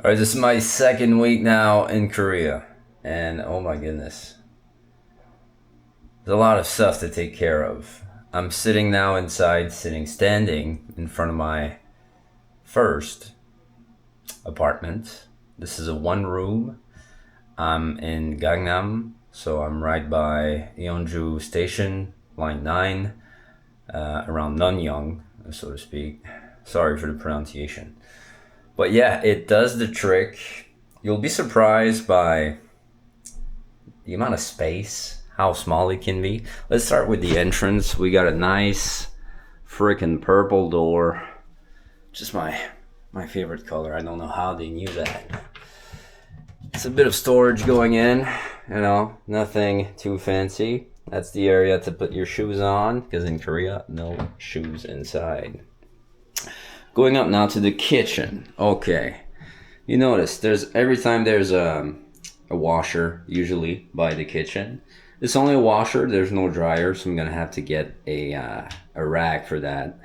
Alright, this is my second week now in Korea, and oh my goodness, there's a lot of stuff to take care of. I'm sitting now inside, standing in front of my first apartment. This is a one room. I'm in Gangnam, so I'm right by Yeonju Station, line 9, around Nonchalant, so to speak. Sorry for the pronunciation. But yeah, it does the trick. You'll be surprised by the amount of space, how small it can be. Let's start with the entrance. We got a nice freaking purple door. Just my favorite color. I don't know how they knew that. It's a bit of storage going in, nothing too fancy. That's the area to put your shoes on, because in Korea, no shoes inside. Going up now to the kitchen. Okay, you notice every time there's a washer usually by the kitchen. It's only a washer. There's no dryer, so I'm gonna have to get a rack for that.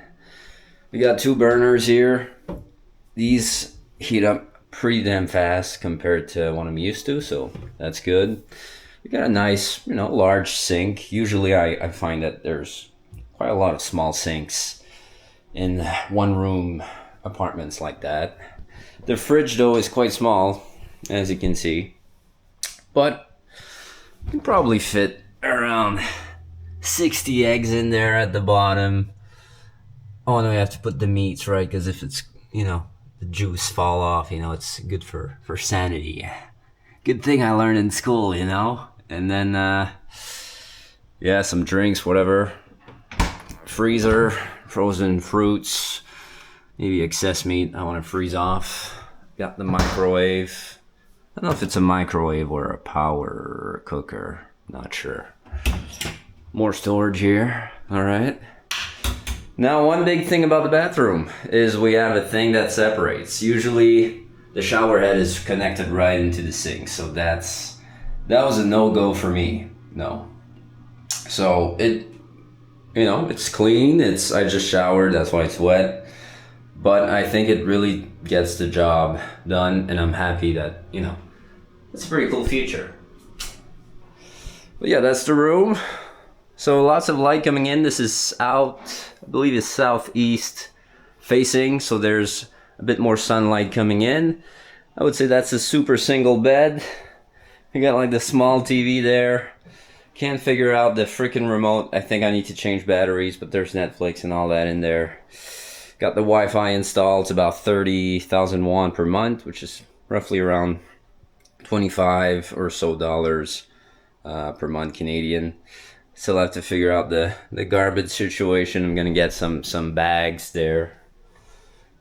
We got 2 burners here. These heat up pretty damn fast compared to what I'm used to, so that's good. We got a nice, large sink. Usually I find that there's quite a lot of small sinks in one room apartments like that. The fridge though is quite small, as you can see, but you can probably fit around 60 eggs in there at the bottom. Oh no, you have to put the meats, right? Because if it's, the juice fall off, it's good for sanity. Good thing I learned in school, And then, yeah, some drinks, whatever. Freezer, frozen fruits, maybe excess meat I want to freeze off. Got the microwave. I don't know if it's a microwave or a power cooker. Not sure. More storage here. All right. Now, one big thing about the bathroom is we have a thing that separates. Usually, the shower head is connected right into the sink, so that was a no-go for me. No. So it's clean. I just showered. That's why it's wet. But I think it really gets the job done, and I'm happy that it's a pretty cool feature. But yeah, that's the room. So lots of light coming in. This is out, I believe it's southeast facing, so there's a bit more sunlight coming in. I would say that's a super single bed. You got like the small TV there. Can't figure out the freaking remote. I think I need to change batteries, but there's Netflix and all that in there. Got the Wi-Fi installed. It's about 30,000 won per month, which is roughly around 25 or so dollars per month Canadian. Still have to figure out the garbage situation. I'm gonna get some bags there,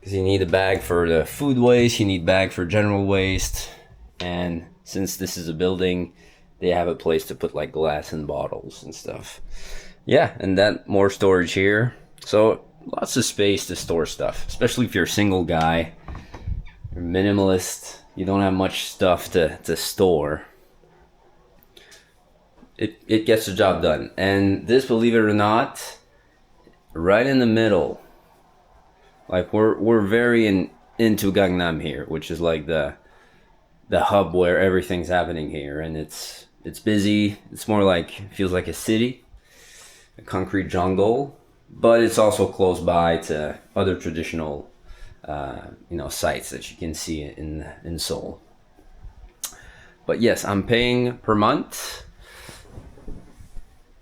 because you need a bag for the food waste, you need a bag for general waste, and since this is a building, they have a place to put like glass and bottles and stuff. Yeah, and that more storage here. So lots of space to store stuff, especially if you're a single guy, you're minimalist, you don't have much stuff to store. It gets the job done. And this, believe it or not, right in the middle. Like we're very into Gangnam here, which is like the hub where everything's happening here, and it's busy. It's more like, feels like a city, a concrete jungle, but it's also close by to other traditional sites that you can see in Seoul. But yes, I'm paying per month.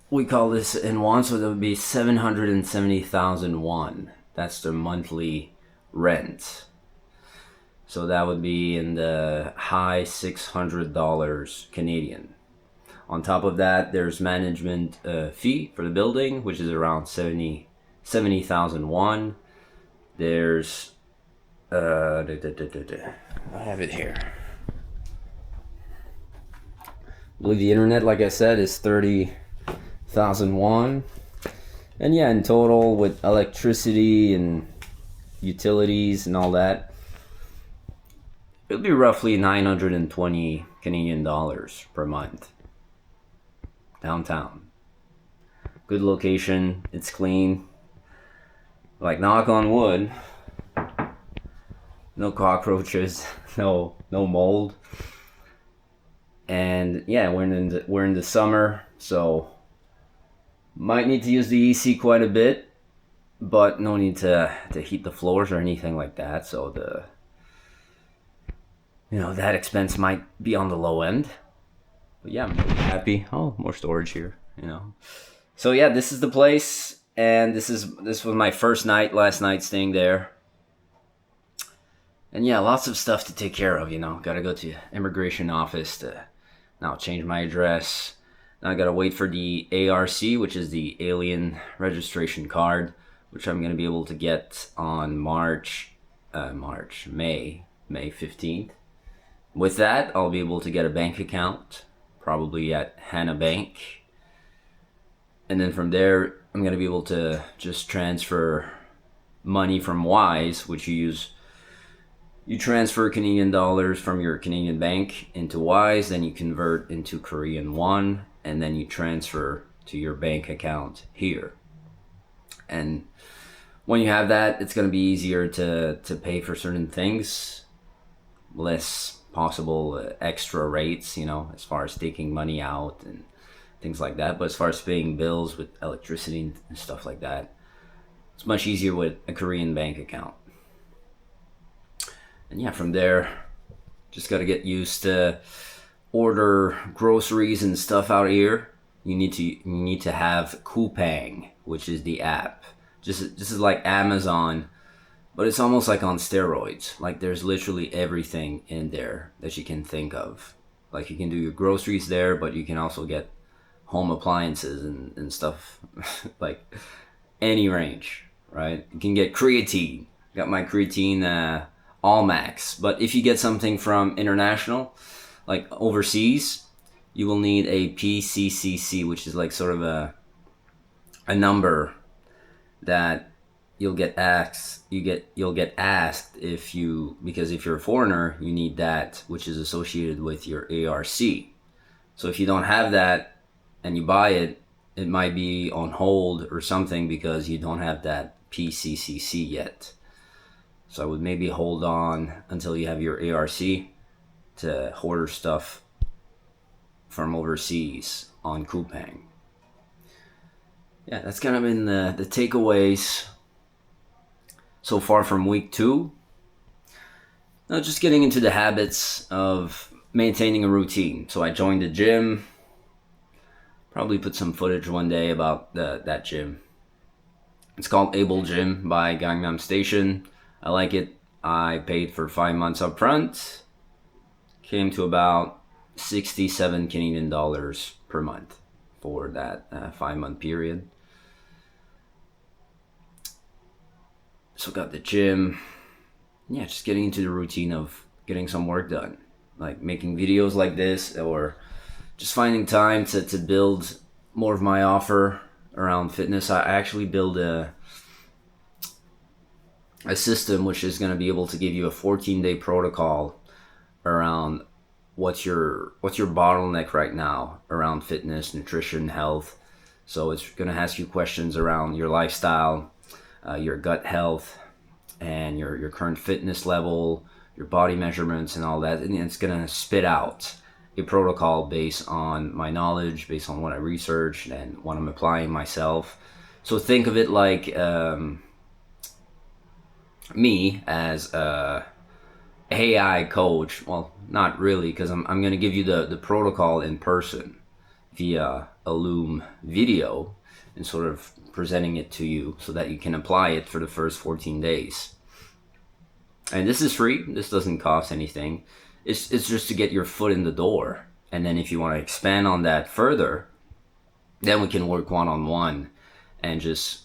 We call this in won, so that would be 770,000 won. That's the monthly rent. So that would be in the high $600 Canadian. On top of that, there's management fee for the building, which is around 70,000 won. There's I have it here. I believe the internet, like I said, is 30,000 won. And yeah, in total, with electricity and utilities and all that, it'll be roughly 920 Canadian dollars per month. Downtown. Good location. It's clean. Like, knock on wood, no cockroaches, no mold. And yeah, we're in the summer, so might need to use the AC quite a bit, but no need to heat the floors or anything like that. So that expense might be on the low end. But yeah, I'm really happy. Oh, more storage here. So yeah, this is the place, and this was my first night last night staying there. And yeah, lots of stuff to take care of. Gotta go to immigration office to now change my address. Now I gotta wait for the ARC, which is the Alien Registration Card, which I'm gonna be able to get on May 15th. With that, I'll be able to get a bank account, probably at Hana Bank. And then from there, I'm gonna be able to just transfer money from Wise, which you transfer Canadian dollars from your Canadian bank into Wise, then you convert into Korean won, and then you transfer to your bank account here. And when you have that, it's going to be easier to pay for certain things, less possible extra rates, as far as taking money out and things like that. But as far as paying bills with electricity and stuff like that, it's much easier with a Korean bank account. And yeah, from there, just got to get used to order groceries and stuff out here. You need to have Coupang, which is the app. Just is like Amazon, but it's almost like on steroids. Like there's literally everything in there that you can think of. Like you can do your groceries there, but you can also get home appliances and stuff like any range, right? You can get creatine. Got my creatine all max. But if you get something from international, like overseas, you will need a PCCC, which is like sort of a number that you'll get asked. You'll get asked because if you're a foreigner, you need that, which is associated with your ARC. So if you don't have that and you buy it, it might be on hold or something because you don't have that PCCC yet. So I would maybe hold on until you have your ARC to order stuff from overseas on Coupang. Yeah, that's kind of been the takeaways so far from week 2. Now just getting into the habits of maintaining a routine. So I joined the gym. Probably put some footage one day about that gym. It's called Able Gym by Gangnam Station. I like it. I paid for 5 months up front. Came to about 67 Canadian dollars per month for that 5-month period. So got the gym. Yeah, just getting into the routine of getting some work done. Like making videos like this, or just finding time to build more of my offer around fitness. I actually build a system which is going to be able to give you a 14-day protocol around what's your bottleneck right now around fitness, nutrition, health. So it's going to ask you questions around your lifestyle, your gut health, and your current fitness level, your body measurements and all that. And it's going to spit out a protocol based on my knowledge, based on what I researched and what I'm applying myself. So think of it like me as a AI coach. Well, not really, because I'm going to give you the protocol in person via a Loom video and sort of presenting it to you so that you can apply it for the first 14 days. And this is free. This doesn't cost anything. It's just to get your foot in the door. And then if you want to expand on that further, then we can work one-on-one and just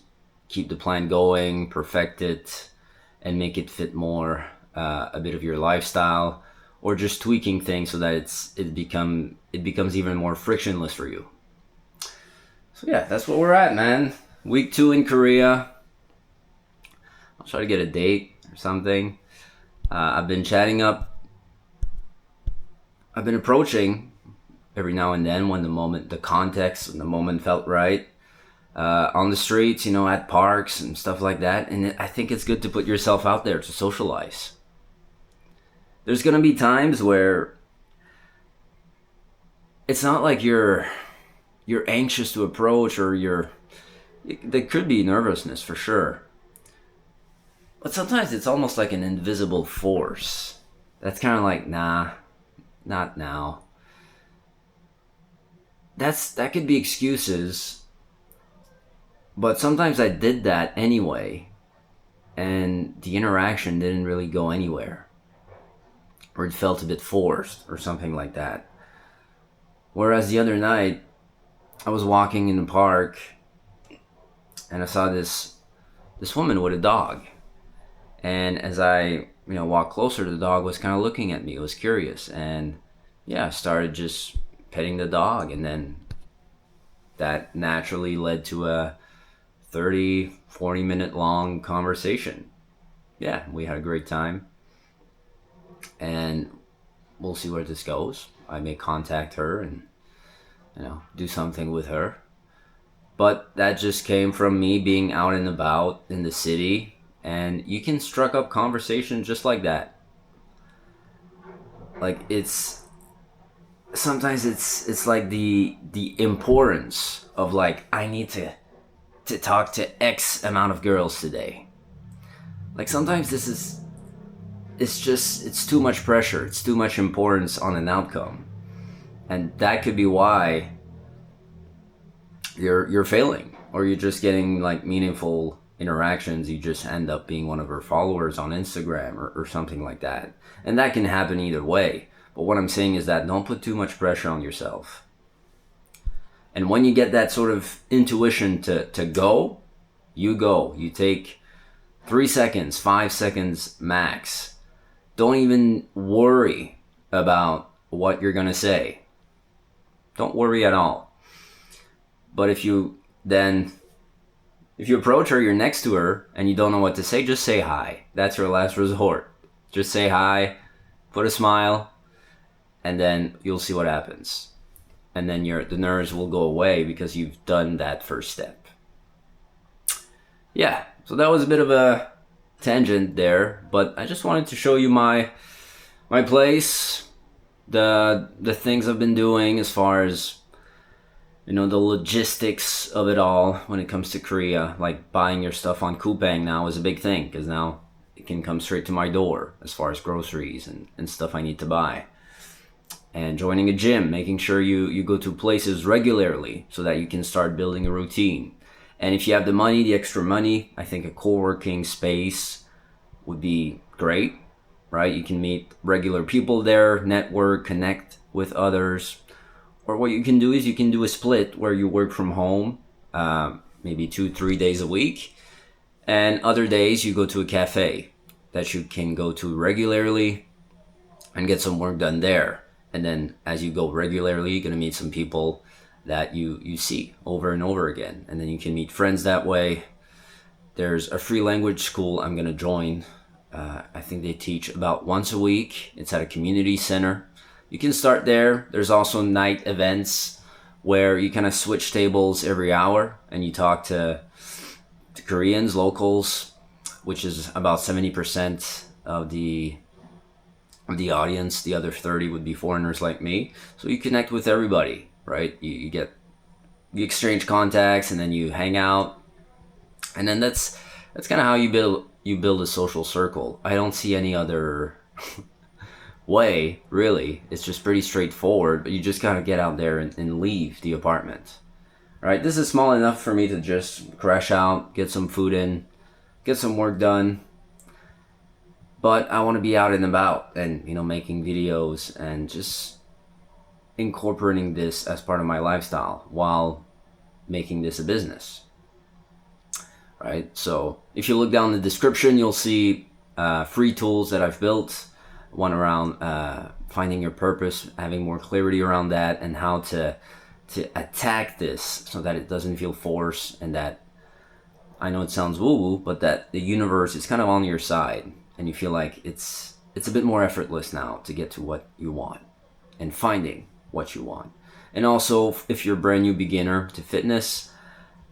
keep the plan going, perfect it, and make it fit more a bit of your lifestyle, or just tweaking things so that it becomes even more frictionless for you. So yeah, that's where we're at, man. Week 2 in Korea. I'll try to get a date or something. I've been approaching every now and then when the context and the moment felt right. On the streets, at parks and stuff like that. And I think it's good to put yourself out there to socialize. there's gonna be times where it's not like you're anxious to approach, or there could be nervousness for sure. But sometimes it's almost like an invisible force. That's kind of like, nah, not now. That could be excuses, but sometimes I did that anyway, and the interaction didn't really go anywhere, or it felt a bit forced or something like that. Whereas the other night, I was walking in the park and I saw this woman with a dog. And as I walked closer, the dog was kind of looking at me. It was curious, and yeah, I started just petting the dog, and then that naturally led to a 30-40 minute long conversation. Yeah, we had a great time, and we'll see where this goes. I may contact her and do something with her. But that just came from me being out and about in the city, and you can struck up conversation just like that. Like, sometimes it's like the importance of, like, I need to talk to X amount of girls today. Like, sometimes it's too much pressure, it's too much importance on an outcome, and that could be why you're failing, or you're just getting like meaningful interactions. You just end up being one of her followers on Instagram, or something like that. And that can happen either way. But what I'm saying is that don't put too much pressure on yourself. And when you get that sort of intuition to go, you take 3 seconds, 5 seconds max. Don't even worry about what you're gonna say. Don't worry at all. But if you approach her, you're next to her, and you don't know what to say, just say hi. That's your last resort. Just say hi, put a smile, and then you'll see what happens. And then the nerves will go away because you've done that first step. Yeah, so that was a bit of a tangent there, but I just wanted to show you my place, the things I've been doing as far as the logistics of it all when it comes to Korea. Like, buying your stuff on Coupang now is a big thing, because now it can come straight to my door as far as groceries and stuff I need to buy. And joining a gym, making sure you go to places regularly so that you can start building a routine. And if you have the extra money, I think a co-working space would be great, right? You can meet regular people there, network, connect with others. Or what you can do is you can do a split where you work from home, maybe 2-3 days a week, and other days you go to a cafe that you can go to regularly and get some work done there. And then as you go regularly, you're going to meet some people that you see over and over again, and then you can meet friends that way. There's a free language school I'm going to join. I think they teach about once a week. It's at a community center. You can start there. There's also night events where you kind of switch tables every hour, and you talk to Koreans, locals, which is about 70% of the audience. The other 30 would be foreigners like me. So you connect with everybody, right? You exchange contacts, and then you hang out, and then that's kind of how you build a social circle. I don't see any other way, really. It's just pretty straightforward, but you just gotta get out there and leave the apartment. All right, this is small enough for me to just crash out, get some food in, get some work done. But I want to be out and about, and making videos and just incorporating this as part of my lifestyle while making this a business. Right? So if you look down the description, you'll see free tools that I've built. One around finding your purpose, having more clarity around that, and how to attack this so that it doesn't feel forced, and that, I know it sounds woo-woo, but that the universe is kind of on your side, and you feel like it's a bit more effortless now to get to what you want and finding what you want. And also, if you're a brand new beginner to fitness,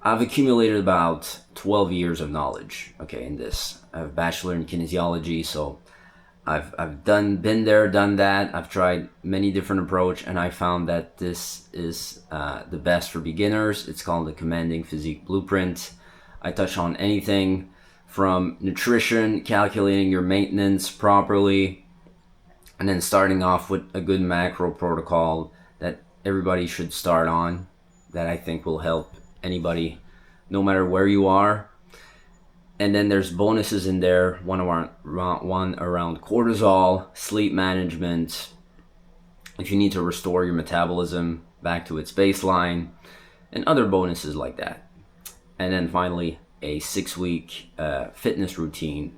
I've accumulated about 12 years of knowledge, in this. I have a bachelor in kinesiology, so I've been there, done that. I've tried many different approach, and I found that this is the best for beginners. It's called the Commanding Physique Blueprint. I touch on anything from nutrition, calculating your maintenance properly, and then starting off with a good macro protocol that everybody should start on, that I think will help anybody, no matter where you are. And then there's bonuses in there, one around cortisol, sleep management, if you need to restore your metabolism back to its baseline, and other bonuses like that. And then finally, a 6-week fitness routine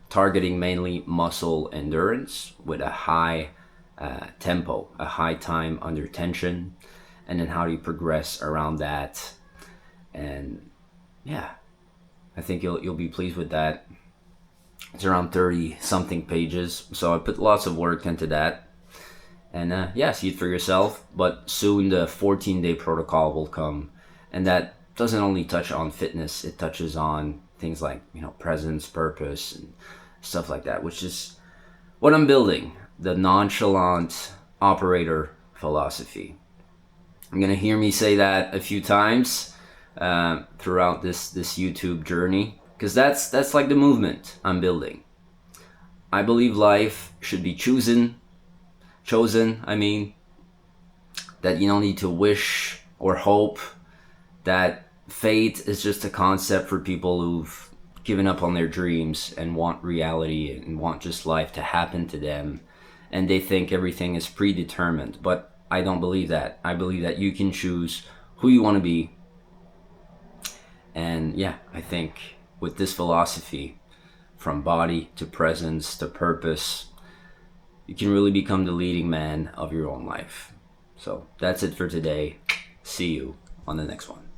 targeting mainly muscle endurance with a high tempo, a high time under tension, and then how do you progress around that. And yeah, I think you'll be pleased with that. It's around 30 something pages, so I put lots of work into that. And yeah, see it for yourself. But soon the 14-day protocol will come, and that doesn't only touch on fitness, it touches on things like, presence, purpose, and stuff like that, which is what I'm building, the Nonchalant Operator philosophy. I'm gonna hear me say that a few times throughout this YouTube journey, because that's like the movement I'm building. I believe life should be chosen. I mean, that you don't need to wish or hope. That fate is just a concept for people who've given up on their dreams and want reality and want just life to happen to them, and they think everything is predetermined. But I don't believe that. I believe that you can choose who you want to be. And yeah, I think with this philosophy, from body to presence to purpose, you can really become the leading man of your own life. So that's it for today. See you on the next one.